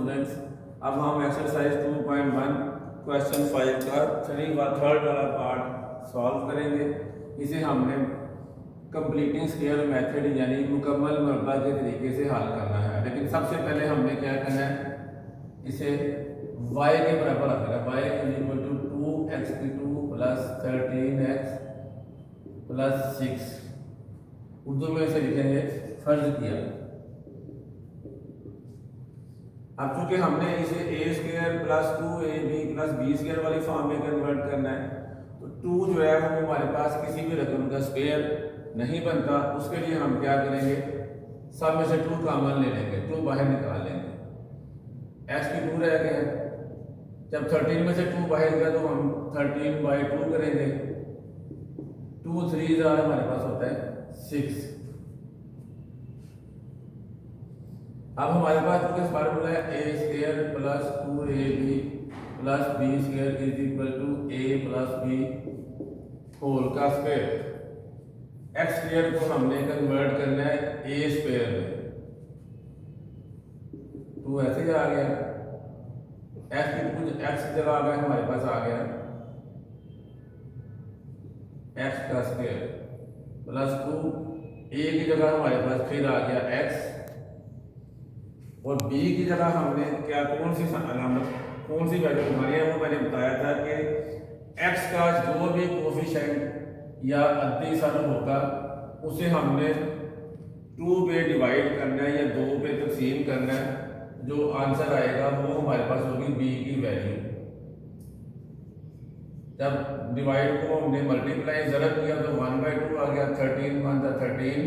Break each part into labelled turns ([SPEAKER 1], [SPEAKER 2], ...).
[SPEAKER 1] Students, अब हम exercise 2.1 question 5 का थर्ड वाला पार्ट सॉल्व करेंगे। इसे हमने कंप्लीटिंग स्केयर मेथड यानी मुकम्मल मरबा के तरीके से हल करना है। लेकिन सबसे पहले हमने क्या करना है, इसे y के बराबर रखना है। y is equal to 2x2 plus 13x plus 6, Urdu में इसे लिखेंगे फर्ज किया। अब चूंकि हमने इसे A square plus 2ab plus B square वाली फॉर्म में कन्वर्ट करना है, तो 2 जो है वो हमारे पास किसी भी रकम का स्क्वायर नहीं बनता। उसके लिए हम क्या करेंगे, सब में से 2 कॉमन ले लेंगे, 2 बाहर निकाल लेंगे, x की 2 रह गए। जब 13 में से 2 बाहर गया तो हम 13/2 करेंगे। 2 3 हमारे पास होता है 6। अब हमारे पास जो फार्मूला है A square plus 2ab plus B square is equal to a plus B whole का स्क्वायर। एक्स स्क्वायर को हमने कन्वर्ट करना है ए स्क्वायर में, 2 ऐसे ही आ गया। एक्स की जगह आ गया, हमारे पास आ गया एक्स का स्क्वायर प्लस 2, ए की जगह हमारे पास फिर आ गया एक्स, और बी की जगह हमने क्या कौन सी वैल्यू हमारी है वो मैंने बताया था कि एक्स का जो भी कोफिशिएंट या अद्दी सर होगा उसे हमने 2 पे डिवाइड करना है या 2 पे तकसीम करना है। जो आंसर आएगा वो हमारे पास होगी बी की वैल्यू। जब डिवाइड को हमने मल्टीप्लाई ज़रब किया तो 1/2 आ गया। 13 1 13,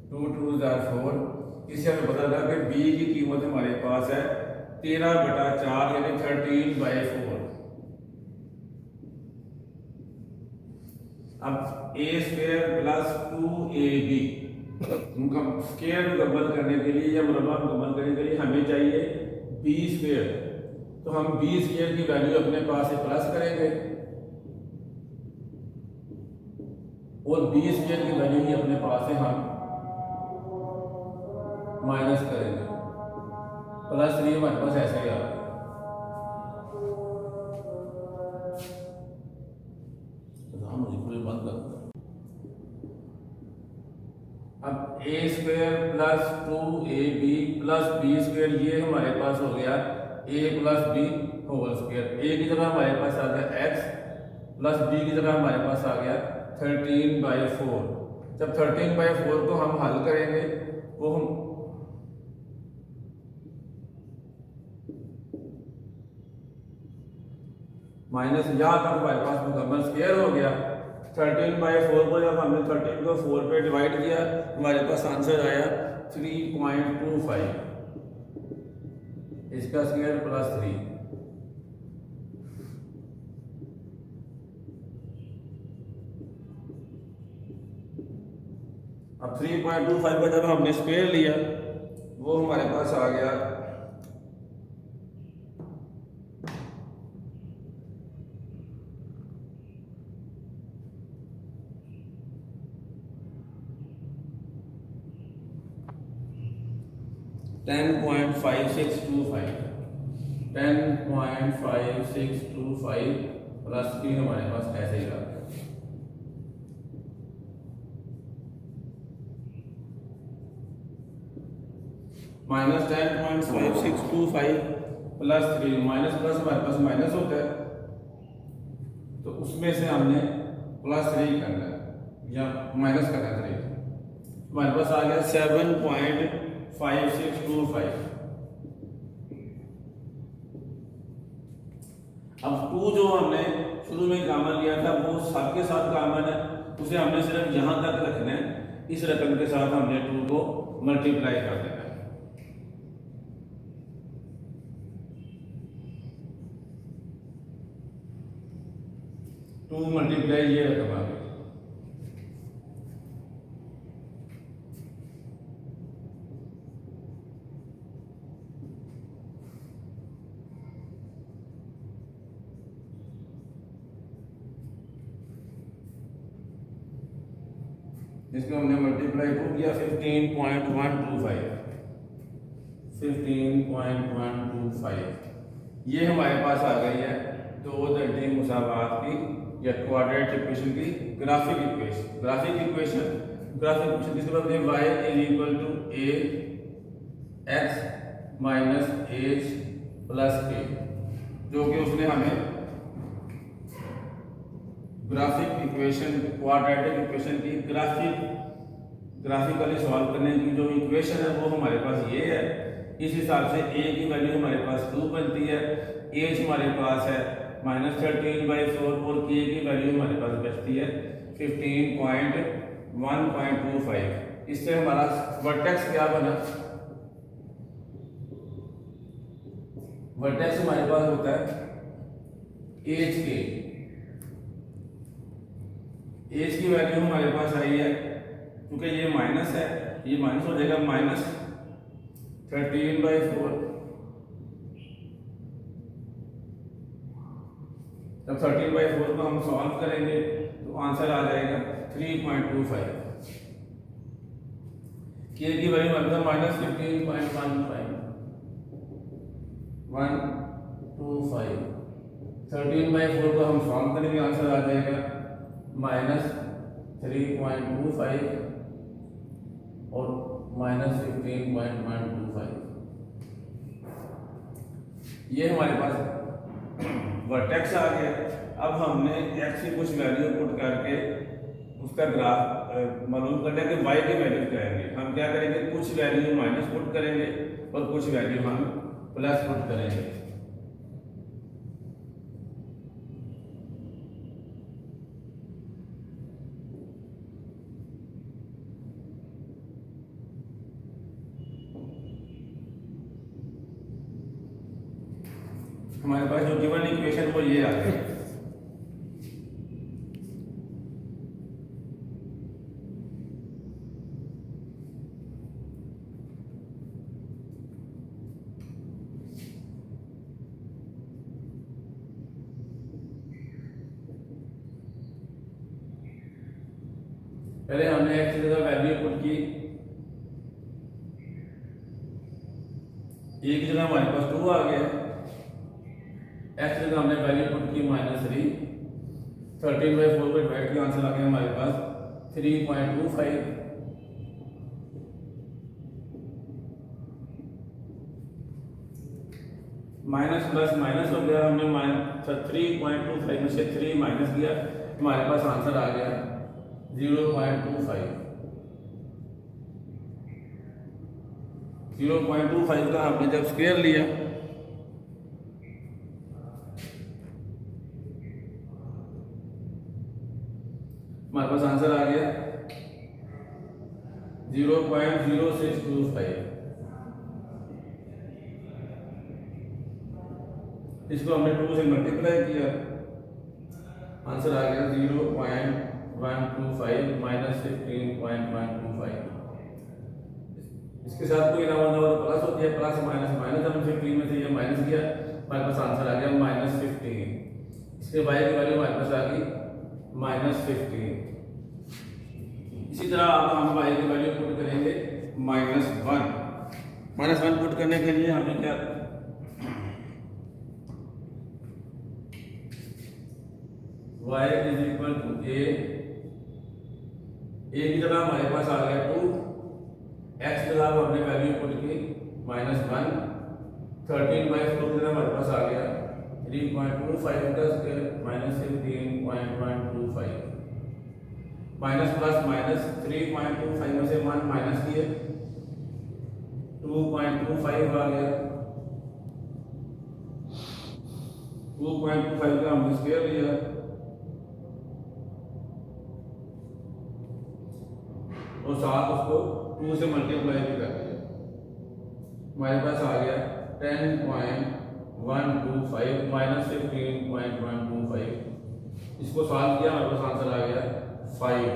[SPEAKER 1] 2 2 4। इससे हमें पता लगा कि बी की कीमत हमारे पास है 13/4 यानी 13/4। अब A square plus 2ab square मुकम्मल करने के लिए या मुरब्बा मुकम्मल करने के लिए हमें चाहिए बी स्क्वायर। तो हम बी स्क्वायर की वैल्यू अपने पास से प्लस करेंगे और बी स्क्वायर की वैल्यू ही अपने पास से हम माइनस करेंगे। प्लस 3 हमारे पास ऐसे ही आ गया। बंद कर। अब A square plus 2ab plus B square ये हमारे पास हो गया a plus B whole square. A की जगह हमारे पास आ गया x प्लस बी की जगह हमारे पास आ गया 13/4। जब 13/4 को हम हल करेंगे वो हम माइनस यहाँ तक हमारे पास मुकम्मल स्क्वायर हो गया। 13/4 को जब हमने 13 को 4 पे डिवाइड किया हमारे पास आंसर आया 3.25। इसका स्क्वायर प्लस 3। अब 3.25 का जब हमने स्क्वायर लिया वो हमारे पास आ गया 10.5625। 10.5625 प्लस 3 हमारे पास ऐसे ही रहा। माइनस 10.5625 प्लस 3, माइनस प्लस हमारे पास माइनस होता है तो उसमें से हमने प्लस 3 करना है या माइनस करना है 3। हमारे पास आ गया 7.5625। अब 2 जो हमने शुरू में कॉमन लिया था वो सबके साथ कॉमन है, उसे हमने सिर्फ यहां तक रखना है। इस रकम के साथ हमने 2 को मल्टीप्लाई कर देना है। 2 मल्टीप्लाई ये रकम आ गई। इसको हमने मल्टीप्लाई 2 किया 15.125। 15.125 0.25। ये हमारे पास आ गई है दो दंडी मुसावात की या क्वाड्रेटिक इक्वेशन की ग्राफिक इक्वेशन किसके बाद y is equal to a x minus h plus k, जो कि उसने हमें ग्राफिक इक्वेशन क्वाड्रेटिक इक्वेशन की ग्राफिकली सॉल्व करने की जो इक्वेशन है वो हमारे पास ये है। इस हिसाब से a की वैल्यू हमारे पास 2 बनती है, h हमारे पास है -13/4 और k की वैल्यू हमारे पास बचती है 15.1.25। इससे हमारा वर्टेक्स क्या बना, वर्टेक्स हमारे पास होता है एज की वैल्यू हमारे पास आई है, क्योंकि ये माइनस है, ये माइनस हो जाएगा -13/4। जब 13/4 को हम सॉल्व करेंगे तो आंसर आ जाएगा 3.25। के की वैल्यू मतलब -15.125। 13/4 को हम सॉल्व करेंगे, आंसर आ जाएगा -3.25 और -15.125। ये हमारे पास वर्टेक्स आ गया। अब हमने x की कुछ वैल्यू पुट करके उसका ग्राफ मालूम करना है कि y की वैल्यू क्या है। हम क्या करेंगे, कुछ वैल्यू माइनस पुट करेंगे और कुछ वैल्यू हम प्लस पुट करेंगे। हमारे पास जो गिवन इक्वेशन वो ये आ गई। पहले हमने x की जगह वैल्यू पुट की, a की जगह हमारे पास 2 आ गया, x की जगह हमने वैल्यू पुट की -3, 13/4 को डिवाइड किया, आंसर आ गया हमारे पास 3.25। माइनस प्लस माइनस हो गया, हमने 3.25 में से 3 माइनस किया, हमारे पास आंसर आ गया 0.25। 0.25 का हमने जब स्क्वायर लिया हमारे पास आंसर आ गया 0.0625। इसको हमने 2 से मल्टीप्लाई किया, आंसर आ गया 0.125 -15.125। इसके साथ कोई ना होना तो प्लस होती है, प्लस माइनस माइनस, हमने 15 में से ये माइनस किया, हमारे पास आंसर आ गया -15। इसके y की वैल्यू हमारे पास आ गई -15। इसी तरह अब हम y की वैल्यू पुट करेंगे -1। -1 पुट करने के लिए हमें क्या, y is equal to a की जगह हमारे पास आ गया 2, x की जगह हमने वैल्यू पुट की -1, 13/4 की जगह हमारे पास आ गया 3.25 का स्क्वायर -15.125। माइनस प्लस माइनस 3.25 में से 1 माइनस किए 2.25 आ गया, 2.25 का हमने स्क्वायर लिया और साथ उसको 2 से मल्टीप्लाई भी कर दिया, हमारे पास आ गया 10.125 -15.125। इसको सॉल्व किया, हमारे पास आंसर आ गया 5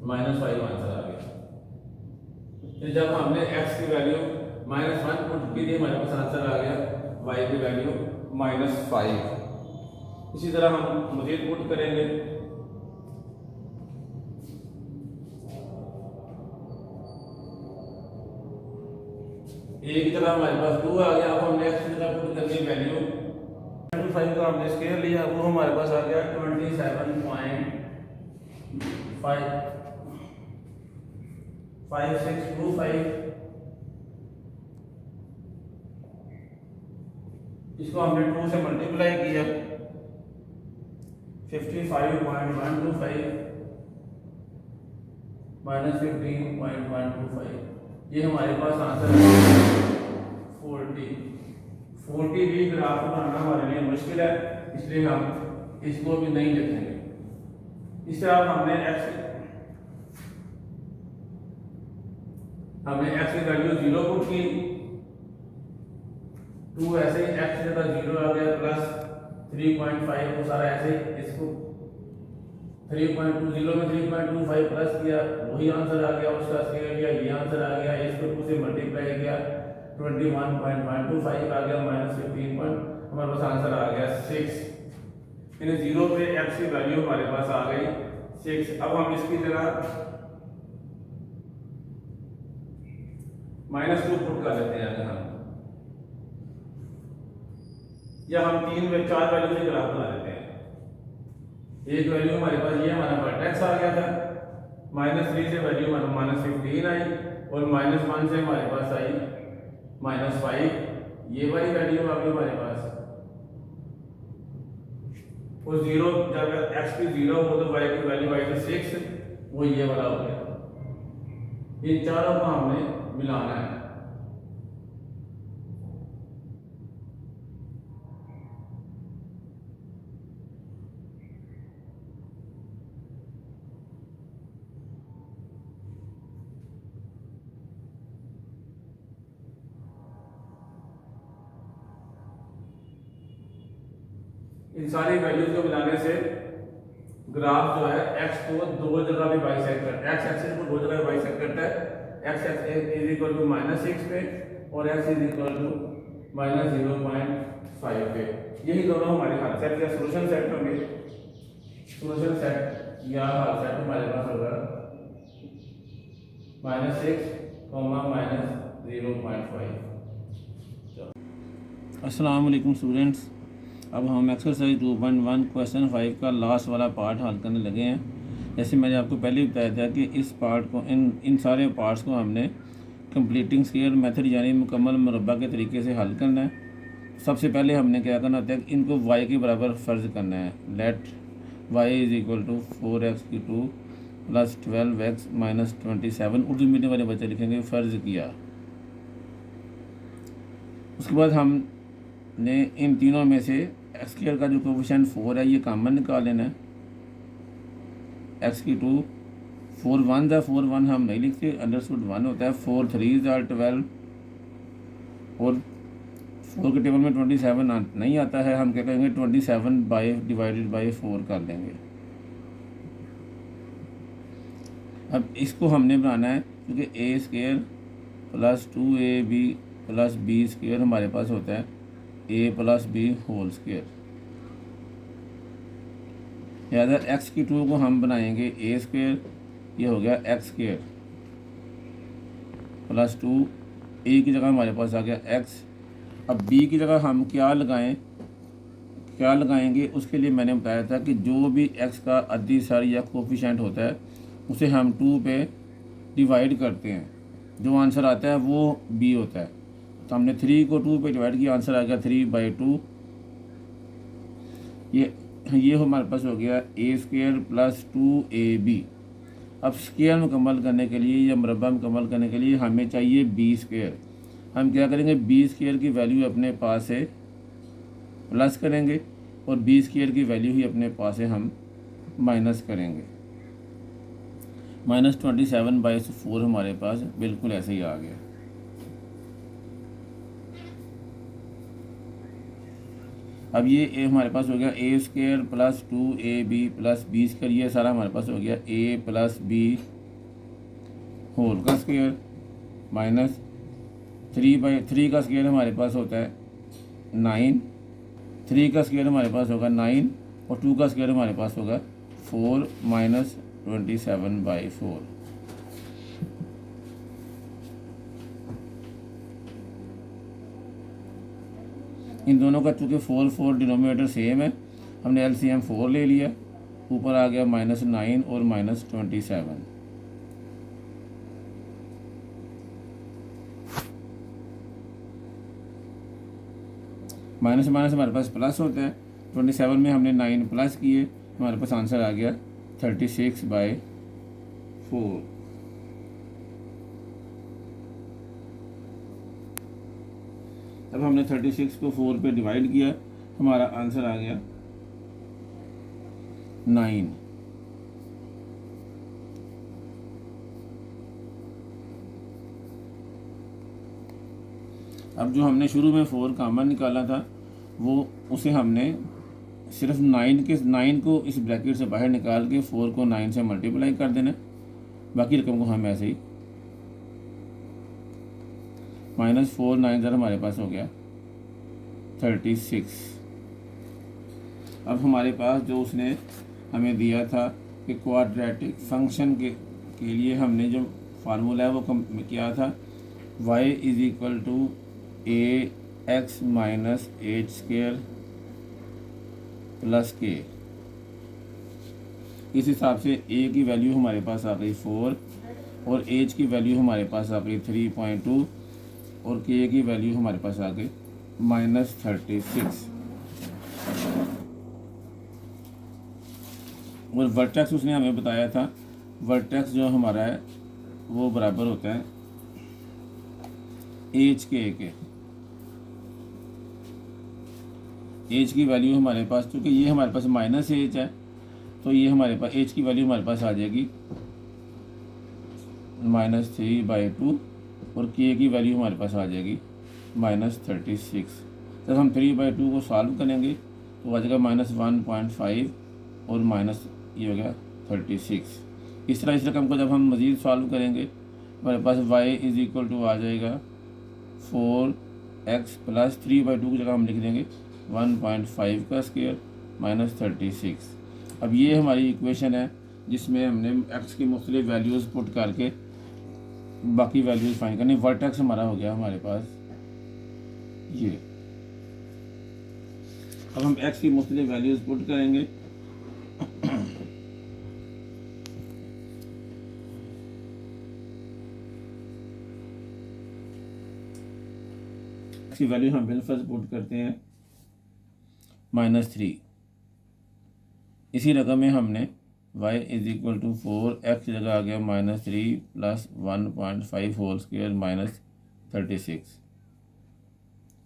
[SPEAKER 1] -5 आंसर आ गया। फिर जब हमने x की वैल्यू -1 पुट की थी, हमारे पास आंसर आ गया y की वैल्यू -5। इसी तरह हम मजीद पुट करेंगे, ए की जगह हमारे पास 2 आ गया। अब हमने एक्स की जगह पुट करनी वैल्यू 5 का हमने स्केयर लिया, वो हमारे पास आ गया 27.5625। इसको हमने 2 से मल्टीप्लाई किया 55.125 माइनस 15.125, ये हमारे पास आंसर है 40 भी ग्राफ बनाना हमारे लिए मुश्किल है, इसलिए हम इसको भी नहीं लिखेंगे। इस तरह हमने x की वैल्यू 0 पुट की, 2 ऐसे ही x की जगह 0 आ गया, प्लस 3.5 को सारा ऐसे ही इसको 3.20 में 3.25 प्लस किया, वही आंसर आ गया, उसका स्केयर लिया, ये आंसर आ गया। इसको 2 से मल्टीप्लाई किया 21.125 आ गया, माइनस 15 हमारे पास आंसर आ गया 6। यानी 0 पे x की वैल्यू हमारे पास आ गई 6। अब हम इसकी जगह -2 पुट कर लेते हैं अगर हम, या हम 3 में 4 वैल्यू से ग्राफ बना लेते हैं। एक वैल्यू हमारे पास ये हमारा वर्टेक्स आ गया था, -3 से वैल्यू -15 आई, और -1 से हमारे पास आई -5, ये वाली वैल्यू आ गई हमारे पास। और 0 जब x की 0 हो तो y की वैल्यू आई थी 6, वो ये वाला हो गया। इन चारों को हमने मिलाना है। इन सारी वैल्यूज को मिलाने से ग्राफ जो है x को 2 जगह भी बाइसेक्ट करता है, x एक्सिस को 2 जगह बाइसेक्ट करता है। x इज इक्वल टू -6 पे और x इज इक्वल टू -0.5 पे। यही दोनों हमारे हल सेट या सॉल्यूशन सेट होंगे। सॉल्यूशन सेट या हल सेट हमारे पास होगा -6, -0.5। अस्सलाम वालेकुम स्टूडेंट्स, अब हम एक्सरसाइज 2.1 क्वेश्चन 5 का लास्ट वाला पार्ट हल करने लगे हैं। जैसे मैंने आपको पहले ही बताया था कि इस पार्ट को इन सारे पार्ट्स को हमने कंप्लीटिंग स्केयर मेथड यानी मुकम्मल मुरब्बा के तरीके से हल करना है। सबसे पहले हमने क्या करना होता है, इनको y के बराबर फ़र्ज करना है। Let y is equal to 4x³ plus 12x minus 27, Urdu medium वाले बच्चे लिखेंगे फ़र्ज किया। उसके बाद हमने इन तीनों में से एक्स स्क्वायर का जो कोफिशिएंट 4 है ये कॉमन निकाल लेना है। x³ 4 1 4 1 हम नहीं लिखते, अंडरस्टूड 1 होता है। 4 3 12 और 4 के टेबल में 27 नहीं आता है, हम क्या करेंगे 27 डिवाइडेड बाई 4 कर लेंगे। अब इसको हमने बनाना है क्योंकि a² plus 2ab plus b² हमारे पास होता है a plus b whole square. याद x³ को हम बनाएंगे a², ये हो गया x² प्लस 2, a की जगह हमारे पास आ गया x। अब b की जगह हम क्या लगाएंगे उसके लिए मैंने बताया था कि जो भी x का अद्दी सर या कोफिशिएंट होता है उसे हम 2 पे डिवाइड करते हैं, जो आंसर आता है वो b होता है। तो हमने 3 को 2 पे डिवाइड किया, आंसर आ गया 3/2। ये हमारे पास हो गया a² प्लस 2ab। अब स्क्वायर मुकम्मल करने के लिए या मुरब्बा मुकम्मल करने के लिए हमें चाहिए b²। हम क्या करेंगे, b² की वैल्यू अपने पास से प्लस करेंगे और b² की वैल्यू ही अपने पास से हम माइनस करेंगे। -27/4 हमारे पास बिल्कुल ऐसे ही आ गया। अब ये हमारे पास हो गया a² plus 2ab plus b², ये सारा हमारे पास हो गया a प्लस b होल का स्क्वायर माइनस 3/3 का स्क्वायर हमारे पास होता है 9, 3 का स्क्वायर हमारे पास होगा 9 और 2 का स्क्वायर हमारे पास होगा 4 माइनस 27/4। इन दोनों का चूँकि 4 4 डिनोमिनेटर सेम है, हमने एलसीएम 4 ले लिया, ऊपर आ गया -9 और -27। माइनस माइनस हमारे पास प्लस होता है, 27 में हमने 9 प्लस किए, हमारे पास आंसर आ गया 36/4। अब हमने 36 को 4 पे डिवाइड किया, हमारा आंसर आ गया 9। अब जो हमने शुरू में 4 कॉमन निकाला था, वो उसे हमने सिर्फ 9 को इस ब्रैकेट से बाहर निकाल के 4 को 9 से मल्टीप्लाई कर देना, बाकी रकम को हम ऐसे ही -4 9 हमारे पास हो गया 36। अब हमारे पास जो उसने हमें दिया था कि क्वाड्रेटिक फंक्शन के लिए हमने जो फार्मूला है वो किया था, y = ax - h² + k। इस हिसाब से a की वैल्यू हमारे पास आ गई 4 और h की वैल्यू हमारे पास आ गई 3.2 और k की वैल्यू हमारे पास आ गई -36। और वर्टेक्स उसने हमें बताया था, वर्टेक्स जो हमारा है वो बराबर होता है एच के। एच की वैल्यू हमारे पास, क्योंकि ये हमारे पास -h है, तो ये हमारे पास एच की वैल्यू हमारे पास आ जाएगी -3/2 और के की वैल्यू हमारे पास आ जाएगी -36। जब हम 3/2 को सॉल्व करेंगे तो आ जाएगा -1.5 और माइनस ये हो गया 36। इस रकम को जब हम मज़ीद सॉल्व करेंगे, हमारे पास y = आ जाएगा 4x + 3/2 की जगह हम लिख देंगे 1.5 का स्क्वायर -36। अब ये हमारी इक्वेशन है जिसमें हमने x की मुख्तलिफ वैल्यूज़ पुट करके बाकी वैल्यूज़ फाइंड करनी। वर्टेक्स हमारा हो गया हमारे पास ये। अब हम x की मुख्तलिफ वैल्यूज़ पुट करेंगे। x की वैल्यू हम बिलफर्ज पुट करते हैं -3। इसी रकम में हमने y = 4, x जगह आ गया -3 + 1.5 होल स्क्वायर -36।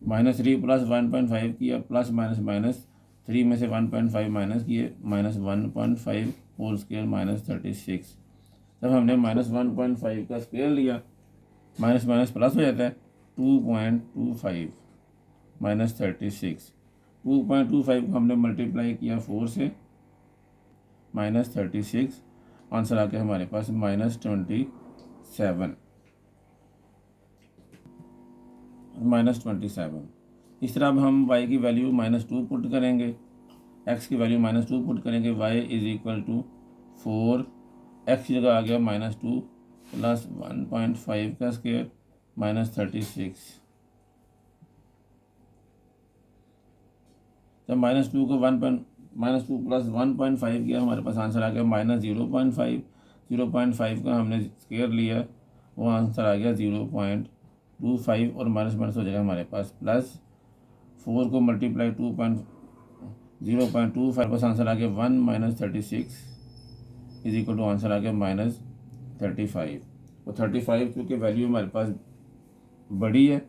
[SPEAKER 1] -3 + 1.5 किया, प्लस माइनस माइनस 3 में से 1.5 माइनस किए, -1.5 होल स्क्वायर -36। जब हमने -1.5 का स्क्वायर लिया, माइनस माइनस प्लस हो जाता है, 2.25 -36। 2.25 को हमने मल्टीप्लाई किया 4 से, -36, आंसर आ गया हमारे पास -27। इस तरह अब हम y की वैल्यू -2 पुट करेंगे, x की वैल्यू -2 पुट करेंगे। y = 4, x की जगह आ गया -2 + 1.5 का स्क्वायर -36। जब -2 को -2 + 1.5 किया, हमारे पास आंसर आ गया -0.5। 0.5 का हमने स्क्वायर लिया, वो आंसर आ गया 0.25 और माइनस माइनस हो जाएगा हमारे पास प्लस। 4 को मल्टीप्लाई 0.25, पास आंसर आ गया 1 -36 = आंसर आ गया -35। और 35 क्योंकि वैल्यू हमारे पास बड़ी है,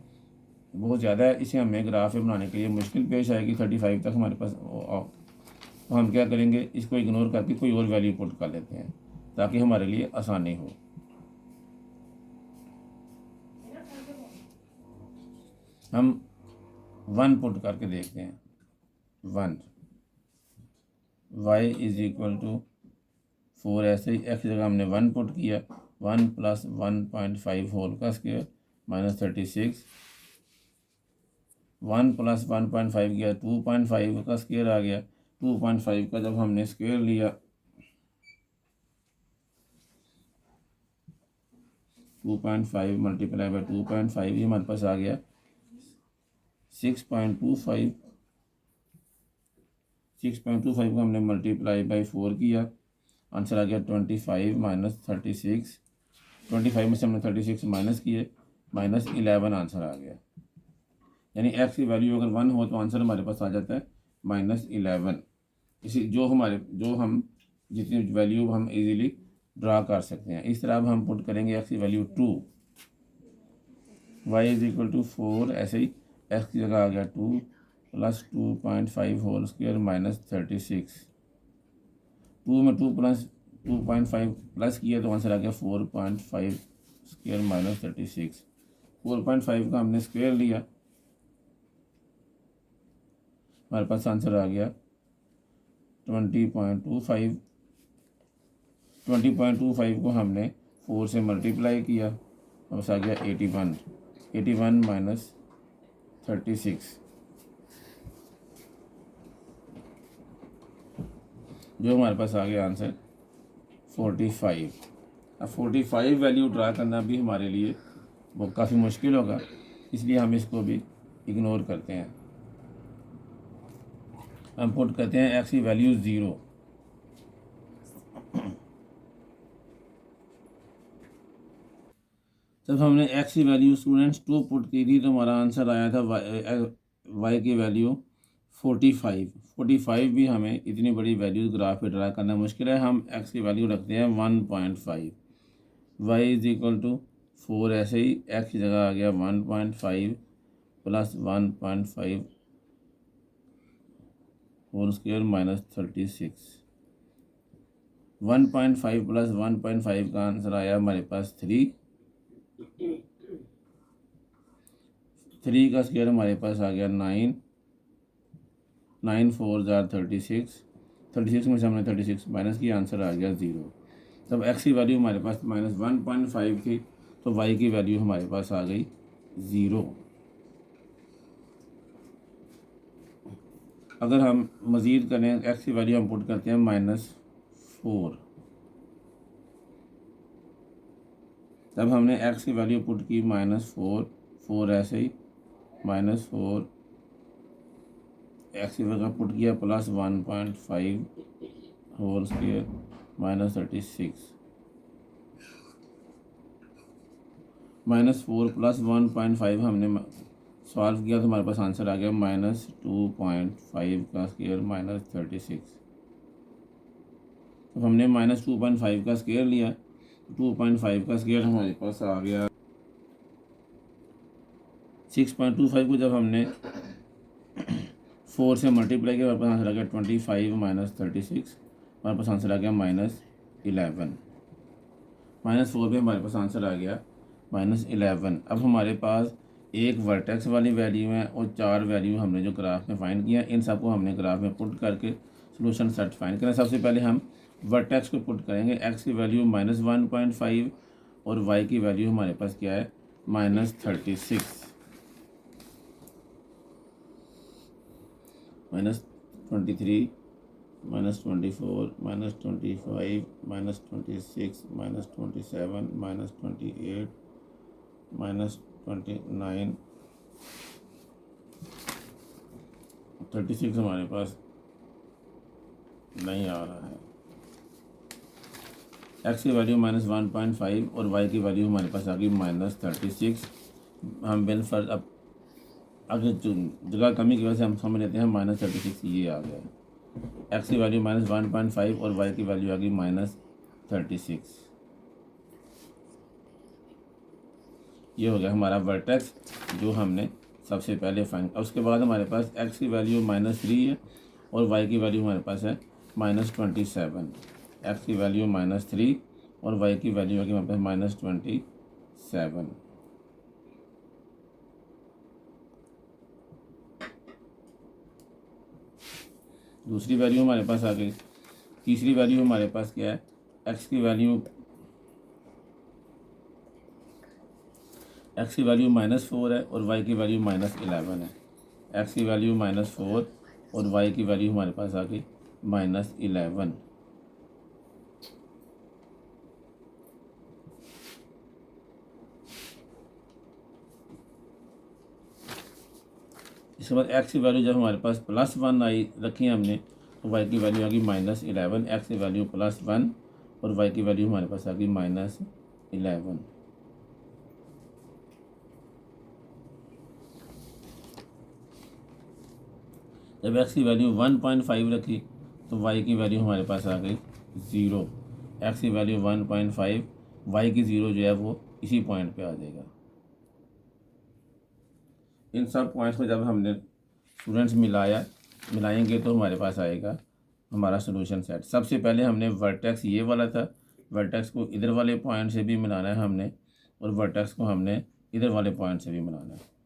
[SPEAKER 1] बहुत ज़्यादा है, इसे हमें ग्राफ में बनाने के लिए मुश्किल पेश आएगी 35 तक हमारे पास। तो हम क्या करेंगे, इसको इग्नोर करके कोई और वैल्यू पुट कर लेते हैं ताकि हमारे लिए आसानी हो। हम 1 पुट करके देखते हैं। 1 y = 4, ऐसे ही x जगह हमने 1 पुट किया, 1 + 1.5 होल का स्क्वायर -36। 1 + 1.5 किया, 2.5 का स्क्वायर आ गया। 2.5 का जब हमने स्क्वायर लिया, 2.5 × 2.5 ये हमारे पास आ गया 6.25 को हमने मल्टीप्लाई बाई 4 किया, आंसर आ गया 25 माइनस 36। 25 में से हमने 36 माइनस किए, -11 आंसर आ गया। यानी एक्स की वैल्यू अगर 1 हो तो आंसर हमारे पास आ जाता है -11। इसी जो हम जितनी वैल्यू हम इजीली ड्रा कर सकते हैं। इस तरह अब हम पुट करेंगे एक्स की value 2, y is equal to 4, ऐसे ही एक्स की जगह आ गया 2 प्लस 2.5 होल स्क्वायर माइनस 36। 2 में 2 प्लस 2.5 प्लस किया तो आंसर आ गया 4.5 स्क्वायर माइनस 36। 4.5 का हमने स्क्वायर लिया, हमारे पास आंसर आ गया 20.25। 20.25 को हमने 4 से मल्टीप्लाई किया, बस आ गया 81 माइनस 36, जो हमारे पास आ गया आंसर 45। अब 45 वैल्यू ड्रा करना भी हमारे लिए वो काफ़ी मुश्किल होगा, इसलिए हम इसको भी इग्नोर करते हैं। हम पुट करते हैं एक्स की वैल्यू 0। जब हमने एक्स की वैल्यू स्टूडेंट्स 2 पुट की थी तो हमारा आंसर आया था वाई की वैल्यू 45। 45 भी हमें इतनी बड़ी वैल्यू ग्राफ पे ड्रा करना मुश्किल है। हम एक्स की वैल्यू रखते हैं 1.5, वाई इज इक्वल टू 4, ऐसे ही एक्स की जगह आ गया 1.5 plus 1.5 whole square minus 36। 1.5 plus 1.5 का आंसर आया हमारे पास 3। 3 का स्क्वायर हमारे पास आ गया 9। 9 4 जार 36। 36 में से हमने 36 माइनस किया, आंसर आ गया 0। तब एक्स की वैल्यू हमारे पास -1.5 थी तो वाई की वैल्यू हमारे पास आ गई 0। अगर हम मज़ीद करें, एक्स की वैल्यू हम पुट करते हैं -4। तब हमने एक्स की वैल्यू पुट की -4 ऐसे ही -4 एक्स की वैल्यू पुट किया plus 1.5 whole square minus 36। -4 plus 1.5 हमने सॉल्व किया तो हमारे पास आंसर आ गया -2.5 का स्क्वायर माइनस 36। तो हमने -2.5 का स्क्वायर लिया, 2.5 का स्क्वायर हमारे पास आ गया 6.25 को जब हमने 4 से मल्टीप्लाई किया हमारे पास आंसर आ गया 25 माइनस 36। हमारे पास आंसर आ गया -11। -4 पे हमारे पास आंसर आ गया -11। अब हमारे पास एक वर्टेक्स वाली वैल्यू है और 4 वैल्यू हमने जो ग्राफ में फाइंड किया, इन सबको हमने ग्राफ में पुट करके सोल्यूशन सेट फाइंड करें। सबसे पहले हम वर्टेक्स को पुट करेंगे। एक्स की वैल्यू -1.5 और वाई की वैल्यू हमारे पास क्या है -36। -23 -24 -25 -26 -27 -28 -29 36 हमारे पास नहीं आ रहा है। एक्स की वैल्यू -1.5 और वाई की वैल्यू हमारे पास आ गई -36। हम बिल फर्ज अब अगर जगह कमी की वजह से हम समझ लेते हैं -36 ये आ गया। एक्स की वैल्यू -1.5 और वाई की वैल्यू आ गई -36। ये हो गया हमारा वर्टेक्स जो हमने सबसे पहले फाइंड। अब उसके बाद हमारे पास एक्स की वैल्यू -3 है और वाई की वैल्यू हमारे पास है -27। एक्स की वैल्यू -3 और वाई की वैल्यू आ गई हमारे पास -27। दूसरी वैल्यू हमारे पास आ गई। तीसरी वैल्यू हमारे पास क्या है, एक्स की वैल्यू -4 है और वाई की वैल्यू -11 है। एक्स की वैल्यू -4 और वाई की वैल्यू हमारे पास आ गई -11। इसके बाद एक्स की वैल्यू जब हमारे पास +1 आई रखी है हमने, तो वाई की वैल्यू आ गई -11, एक्स की वैल्यू +1 और वाई की वैल्यू हमारे पास आ गई -11। जब एक्स की वैल्यू 1.5 रखी तो वाई की वैल्यू हमारे पास आ गई 0। एक्स की वैल्यू 1.5, वाई की 0 जो है वो इसी पॉइंट पे आ जाएगा। इन सब पॉइंट्स को जब हमने स्टूडेंट्स मिलाएंगे तो हमारे पास आएगा हमारा सोल्यूशन सेट। सबसे पहले हमने वर्टेक्स ये वाला था, वर्टेक्स को इधर वाले पॉइंट से भी मिलाना है हमने, और वर्टेक्स को हमने इधर वाले पॉइंट से भी मिलाना है।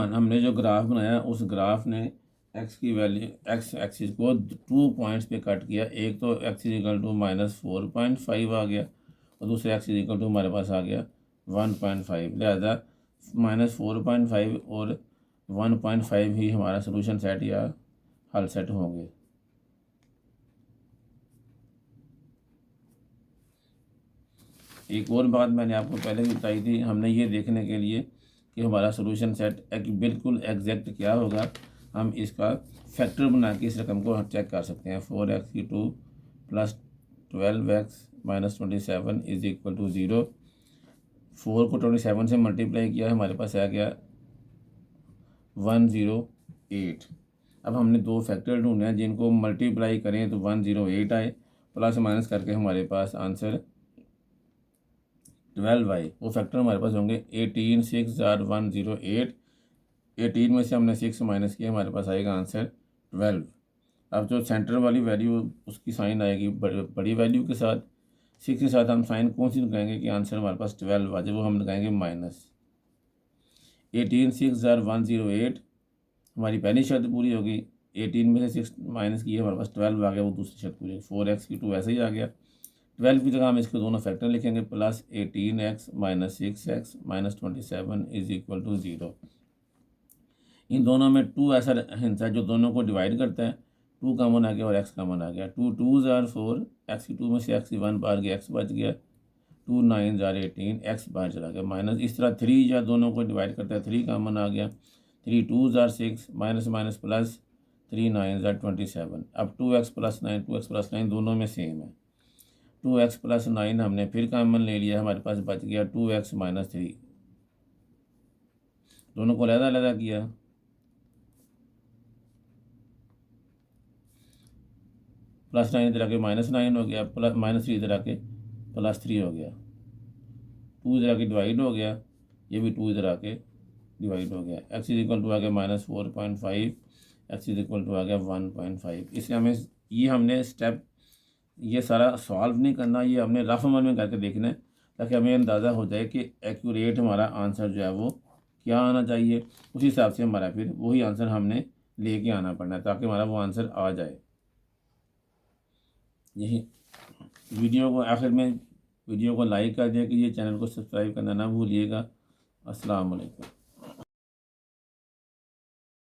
[SPEAKER 1] हमने जो ग्राफ बनाया उस ग्राफ ने एक्स की वैल्यू एक्स एक्सिस को 2 पॉइंट्स पे कट किया। एक तो एक्स इज इक्वल टू -4.5 आ गया और दूसरे एक्स इज इक्वल टू हमारे पास आ गया 1.5। लिहाजा -4.5 और 1.5 ही हमारा सोल्यूशन सेट या हल सेट होंगे। एक और बात मैंने आपको पहले भी बताई थी, हमने ये देखने के लिए कि हमारा सोल्यूशन सेट बिल्कुल एग्जैक्ट क्या होगा, हम इसका फैक्टर बना के इस रकम को चेक कर सकते हैं। 4x³ + 12x - 27 is equal to 0। 4 को 27 से मल्टीप्लाई किया, हमारे पास आ गया 108। अब हमने दो फैक्टर ढूंढने हैं जिनको मल्टीप्लाई करें तो 108 आए, प्लस माइनस करके हमारे पास आंसर 12 आए। वो फैक्टर हमारे पास होंगे 18, 6 जार 108। 18 में से हमने 6 माइनस किया, हमारे पास आएगा आंसर 12। अब जो सेंटर वाली वैल्यू उसकी साइन आएगी बड़ी वैल्यू के साथ। 6 के साथ हम साइन कौन सी लगाएंगे कि आंसर हमारे पास 12 आ जाए, वो हम लगाएंगे माइनस। 18, 6 जार 108 हमारी पहली शर्त पूरी होगी। 18 में से 6 माइनस किए, हमारे पास 12 आ गया, वो दूसरी शर्त पूरी। 4x³ ऐसे ही आ गया। 12 की जगह हम इसके दोनों फैक्टर लिखेंगे, plus 18x - 6x - 27 is equal to 0। इन दोनों में 2 ऐसा हिस्सा है जो दोनों को डिवाइड करता है। 2 कॉमन आ गया और x कॉमन आ गया। 2 2 जार 4, x² में से x1 बाहर गया, x बच गया। 2 9 जार 18, x बाहर चला गया माइनस। इस तरह 3 या दोनों को डिवाइड करता है, 3 कॉमन आ गया। 3 2 jar 6, minus minus plus, 3 9 jar 27। अब 2x + 9, 2x + 9 दोनों में सेम है। 2x + 9 हमने फिर कॉमन ले लिया, हमारे पास बच गया 2x - 3। दोनों को अलग अलग किया, +9 इधर आके -9 हो गया, प्लस -3 इधर आके +3 हो गया। 2 इधर आके डिवाइड हो गया, ये भी 2 इधर आके डिवाइड हो गया। x इज इक्वल टू आ गया -4.5, x इज इक्वल टू आ गया 1.5। इससे हमें ये हमने स्टेप ये सारा सॉल्व नहीं करना, ये हमने रफ अमल में करके देखना है ताकि हमें अंदाज़ा हो जाए कि एक्यूरेट हमारा आंसर जो है वो क्या आना चाहिए। उसी हिसाब से हमारा फिर वही आंसर हमने लेके आना पड़ना है ताकि हमारा वो आंसर आ जाए। यही वीडियो को आखिर में वीडियो को लाइक कर दिया कि ये चैनल को सब्सक्राइब करना ना भूलिएगा। अस्सलाम वालेकुम।